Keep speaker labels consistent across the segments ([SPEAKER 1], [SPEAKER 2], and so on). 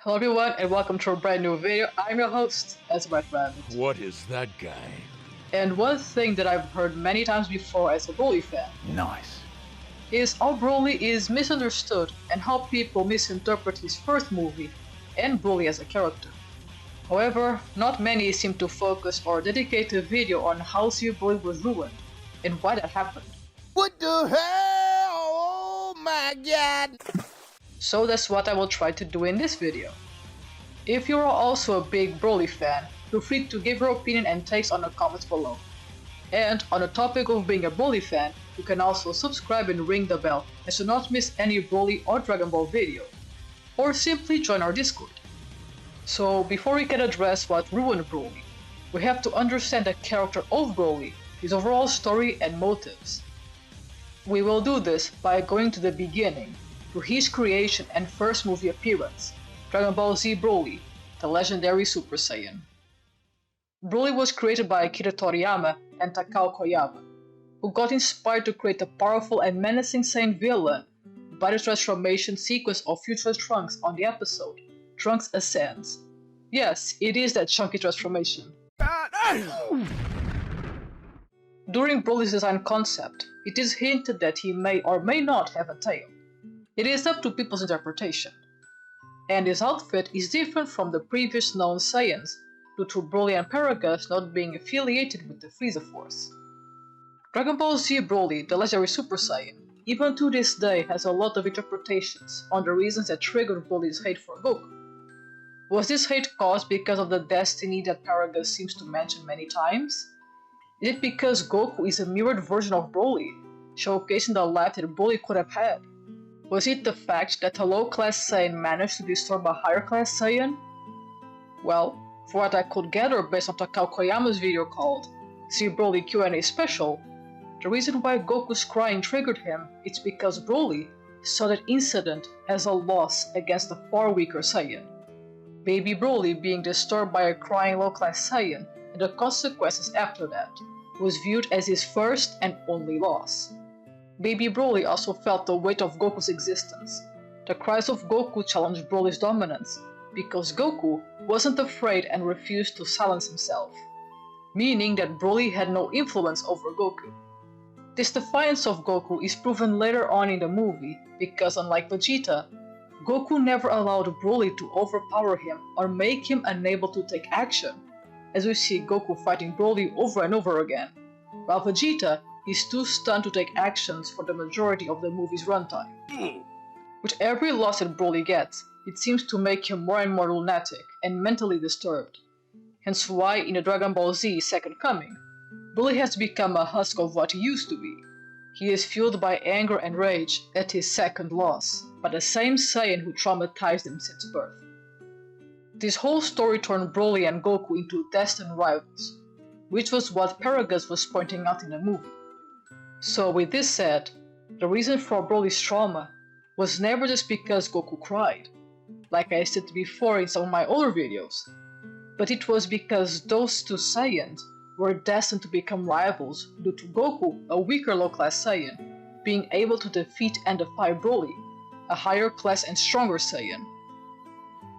[SPEAKER 1] Hello everyone and welcome to a brand new video. I'm your host, Ezra Rabbit.
[SPEAKER 2] What is that guy?
[SPEAKER 1] And one thing that I've heard many times before as a Broly fan
[SPEAKER 2] Nice.
[SPEAKER 1] is how Broly is misunderstood and how people misinterpret his first movie and Broly as a character. However, not many seem to focus or dedicate a video on how Super Broly was ruined and why that happened.
[SPEAKER 2] What the hell? Oh my god!
[SPEAKER 1] So that's what I will try to do in this video. If you are also a big Broly fan, feel free to give your opinion and takes on the comments below. And on the topic of being a Broly fan, you can also subscribe and ring the bell as to not miss any Broly or Dragon Ball video, or simply join our Discord. So before we can address what ruined Broly, we have to understand the character of Broly, his overall story and motives. We will do this by going to the beginning, to his creation and first movie appearance, Dragon Ball Z Broly, the Legendary Super Saiyan. Broly was created by Akira Toriyama and Takao Koyama, who got inspired to create a powerful and menacing Saiyan villain by the transformation sequence of future Trunks on the episode, Trunks Ascends. Yes, it is that chunky transformation. During Broly's design concept, it is hinted that he may or may not have a tail. It is up to people's interpretation. And his outfit is different from the previous known Saiyans, due to Broly and Paragus not being affiliated with the Frieza Force. Dragon Ball Z Broly, the Legendary Super Saiyan, even to this day has a lot of interpretations on the reasons that triggered Broly's hate for Goku. Was this hate caused because of the destiny that Paragus seems to mention many times? Is it because Goku is a mirrored version of Broly, showcasing the life that Broly could have had? Was it the fact that a low-class Saiyan managed to destroy a higher-class Saiyan? Well, for what I could gather based on Takao Koyama's video called See Broly Q&A Special, the reason why Goku's crying triggered him is because Broly saw that incident as a loss against a far weaker Saiyan. Baby Broly being disturbed by a crying low-class Saiyan and the consequences after that was viewed as his first and only loss. Baby Broly also felt the weight of Goku's existence. The cries of Goku challenged Broly's dominance, because Goku wasn't afraid and refused to silence himself, meaning that Broly had no influence over Goku. This defiance of Goku is proven later on in the movie, because unlike Vegeta, Goku never allowed Broly to overpower him or make him unable to take action, as we see Goku fighting Broly over and over again, while Vegeta is too stunned to take actions for the majority of the movie's runtime. With every loss that Broly gets, it seems to make him more and more lunatic and mentally disturbed. Hence why in the Dragon Ball Z Second Coming, Broly has become a husk of what he used to be. He is fueled by anger and rage at his second loss, by the same Saiyan who traumatized him since birth. This whole story turned Broly and Goku into destined rivals, which was what Paragus was pointing out in the movie. So with this said, the reason for Broly's trauma was never just because Goku cried, like I said before in some of my older videos, but it was because those two Saiyans were destined to become rivals due to Goku, a weaker low-class Saiyan, being able to defeat and defy Broly, a higher class and stronger Saiyan.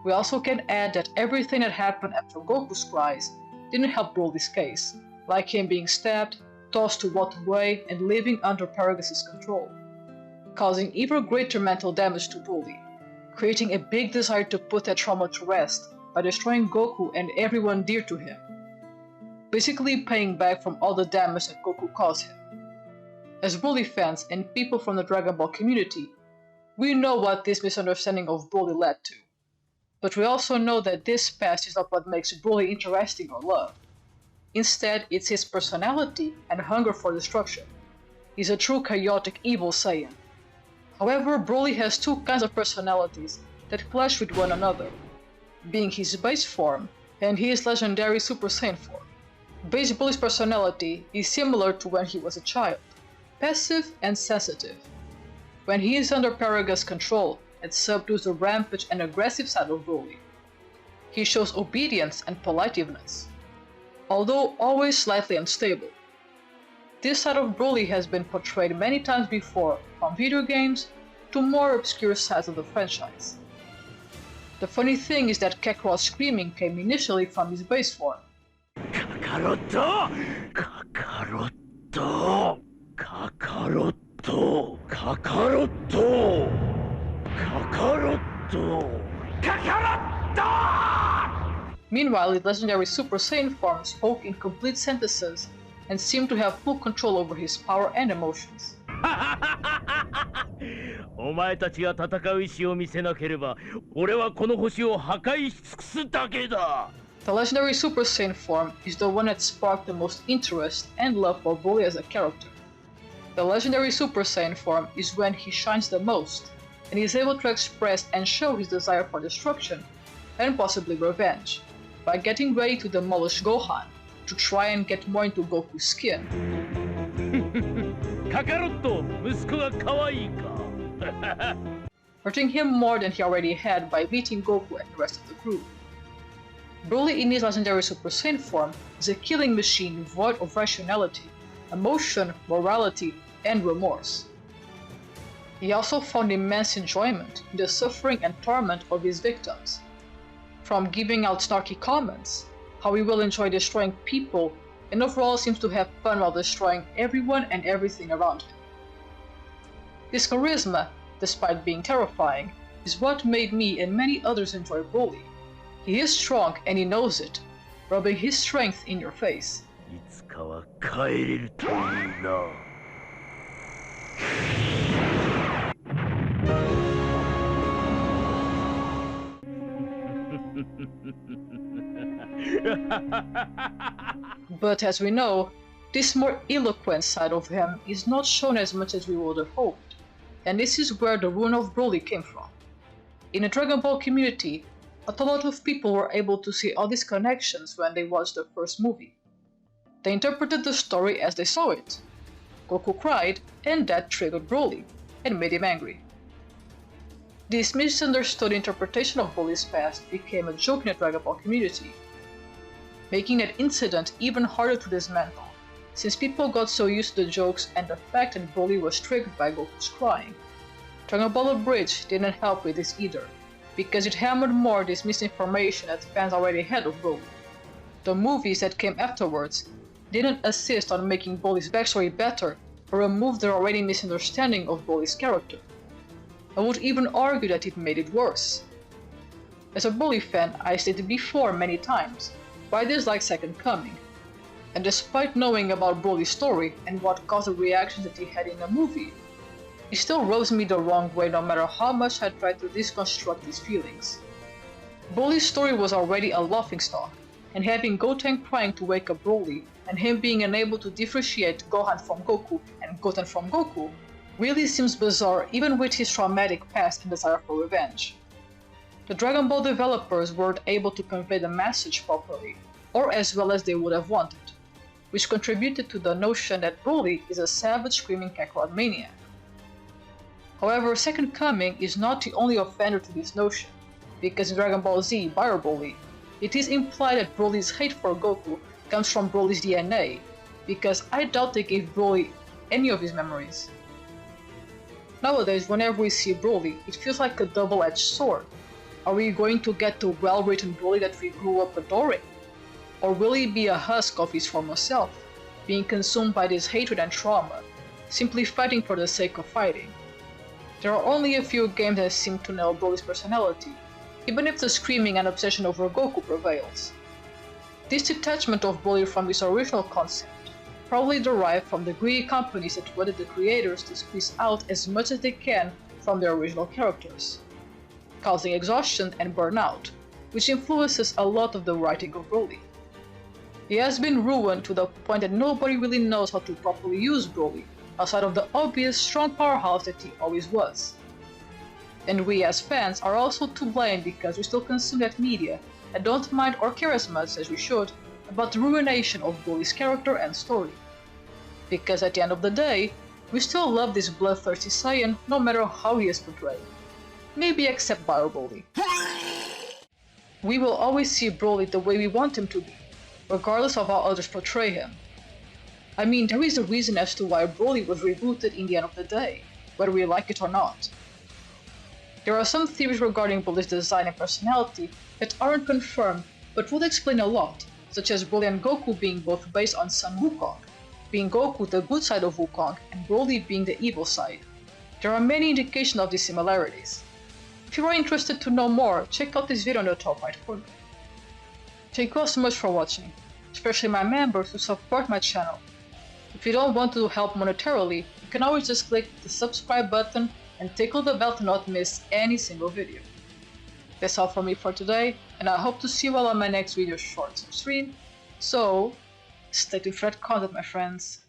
[SPEAKER 1] We also can add that everything that happened after Goku's cries didn't help Broly's case, like him being stabbed, tossed to rot away, and living under Paragus' control, causing even greater mental damage to Broly, creating a big desire to put that trauma to rest by destroying Goku and everyone dear to him, basically paying back from all the damage that Goku caused him. As Broly fans and people from the Dragon Ball community, we know what this misunderstanding of Broly led to, but we also know that this past is not what makes Broly interesting or loved. Instead, it's his personality and hunger for destruction. He's a true chaotic evil Saiyan. However, Broly has two kinds of personalities that clash with one another, being his base form and his legendary Super Saiyan form. Base Broly's personality is similar to when he was a child, passive and sensitive. When he is under Paragus' control, it subdues the rampage and aggressive side of Broly. He shows obedience and politeness, although always slightly unstable. This side of Broly has been portrayed many times before, from video games to more obscure sides of the franchise. The funny thing is that Kakarot's screaming came initially from his base form.
[SPEAKER 3] Kakarot! Kakarot! Kakarot! Kakarot! Kakarot! Kakarot!
[SPEAKER 1] Meanwhile, his legendary Super Saiyan form spoke in complete sentences and seemed to have full control over his power and emotions.
[SPEAKER 3] お前たちが戦う意志を見せなければ、俺はこの星を破壊し尽くすだけだ。
[SPEAKER 1] The legendary Super Saiyan form is the one that sparked the most interest and love for Broly as a character. The legendary Super Saiyan form is when he shines the most, and he is able to express and show his desire for destruction, and possibly revenge, by getting ready to demolish Gohan, to try and get more into Goku's skin.
[SPEAKER 3] カカロット、息子が可愛いか。
[SPEAKER 1] Hurting him more than he already had by beating Goku and the rest of the crew. Broly in his legendary Super Saiyan form is a killing machine void of rationality, emotion, morality, and remorse. He also found immense enjoyment in the suffering and torment of his victims. From giving out snarky comments, how he will enjoy destroying people, and overall seems to have fun while destroying everyone and everything around him. His charisma, despite being terrifying, is what made me and many others enjoy Broly. He is strong and he knows it, rubbing his strength in your face.
[SPEAKER 3] いつかは帰れるといいな。
[SPEAKER 1] But as we know, this more eloquent side of him is not shown as much as we would have hoped, and this is where the ruin of Broly came from. In the Dragon Ball community, not a lot of people were able to see all these connections when they watched the first movie. They interpreted the story as they saw it. Goku cried, and that triggered Broly, and made him angry. This misunderstood interpretation of Broly's past became a joke in the Dragon Ball community, making that incident even harder to dismantle, since people got so used to the jokes and the fact that Broly was triggered by Goku's crying. Dragon Ball Abridged didn't help with this either, because it hammered more this misinformation that fans already had of Broly. The movies that came afterwards didn't assist on making Broly's backstory better or remove their already misunderstanding of Broly's character. I would even argue that it made it worse. As a Broly fan, I stated before many times why I dislike Second Coming, and despite knowing about Broly's story and what caused the reactions that he had in the movie, it still rubs me the wrong way no matter how much I try to deconstruct his feelings. Broly's story was already a laughingstock, and having Goten crying to wake up Broly, and him being unable to differentiate Gohan from Goku and Goten from Goku, really seems bizarre even with his traumatic past and desire for revenge. The Dragon Ball developers weren't able to convey the message properly, or as well as they would have wanted, which contributed to the notion that Broly is a savage screaming Kakarot maniac. However, Second Coming is not the only offender to this notion, because in Dragon Ball Z Bio Broly, it is implied that Broly's hate for Goku comes from Broly's DNA, because I doubt they gave Broly any of his memories. Nowadays, whenever we see Broly, it feels like a double-edged sword. Are we going to get the well-written Broly that we grew up adoring? Or will he be a husk of his former self, being consumed by this hatred and trauma, simply fighting for the sake of fighting? There are only a few games that seem to nail Broly's personality, even if the screaming and obsession over Goku prevails. This detachment of Broly from his original concept probably derived from the greedy companies that wanted the creators to squeeze out as much as they can from their original characters, causing exhaustion and burnout, which influences a lot of the writing of Broly. He has been ruined to the point that nobody really knows how to properly use Broly, outside of the obvious strong powerhouse that he always was. And we as fans are also to blame because we still consume that media and don't mind or care as much as we should about the ruination of Broly's character and story. Because at the end of the day, we still love this bloodthirsty Saiyan no matter how he is portrayed. Maybe except Bio Broly. We will always see Broly the way we want him to be, regardless of how others portray him. I mean, there is a reason as to why Broly was rebooted in the end of the day, whether we like it or not. There are some theories regarding Broly's design and personality that aren't confirmed but would explain a lot, such as Broly and Goku being both based on Sun Wukong, being Goku the good side of Wukong and Broly being the evil side. There are many indications of these similarities. If you are interested to know more, check out this video on the top right corner. Thank you all so much for watching, especially my members who support my channel. If you don't want to help monetarily, you can always just click the subscribe button and tickle the bell to not miss any single video. That's all from me for today, and I hope to see you all on my next video short stream, so stay tuned for that content, my friends.